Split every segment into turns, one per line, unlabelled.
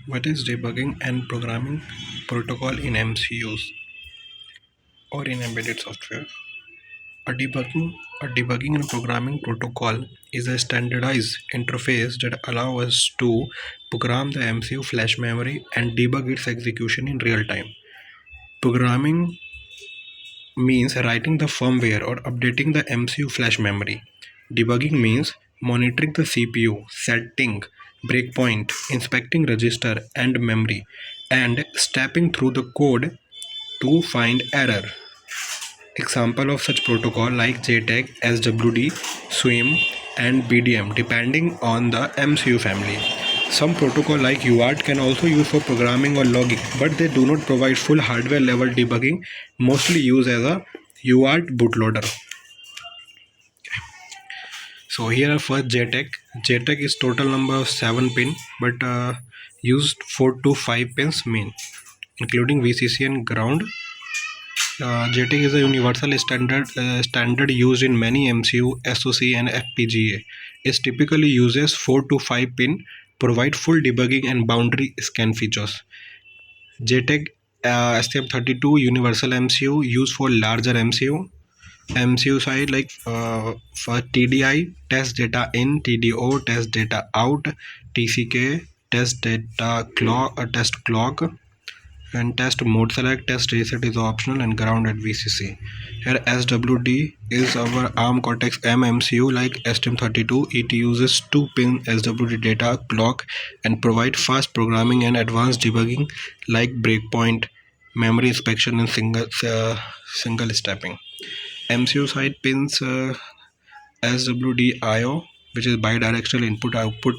What is debugging and programming protocol in MCUs or in embedded software? A debugging, a debugging and programming protocol is a standardized interface that allows us to program the MCU flash memory and debug its execution in real time. Programming means writing the firmware or updating the MCU flash memory. Debugging means monitoring the CPU, setting breakpoint, inspecting register and memory, and stepping through the code to find error. Example of such protocol like JTAG, SWD, SWIM, and BDM depending on the MCU family. Some protocol like UART can also use for programming or logging, but they do not provide full hardware level debugging, mostly used as a UART bootloader. So here first JTAG. JTAG is total number of 7 pin, but used 4 to 5 pins main, including VCC and ground. JTAG is a universal standard used in many MCU, SoC, and FPGA. It typically uses 4 to 5 pin, provide full debugging and boundary scan features. JTAG STM32 universal MCU used for larger MCU side like for TDI test data in, TDO test data out, TCK test data clock, test clock, and test mode select, test reset is optional, and ground at VCC. Here SWD is our ARM Cortex M MCU like STM32. It uses 2 pin SWD data clock and provide fast programming and advanced debugging like breakpoint, memory inspection, and single stepping. MCU side pins SWD-IO, which is bidirectional input output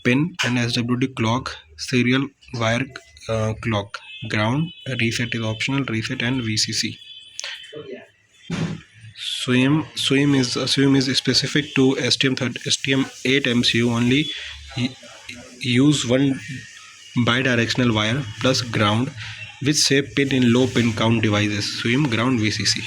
pin, and SWD clock, serial wire clock. Ground reset is optional, reset, and VCC. SWIM is specific to STM8 MCU only. Use one bidirectional wire plus ground, which save pin in low pin count devices. SWIM ground VCC.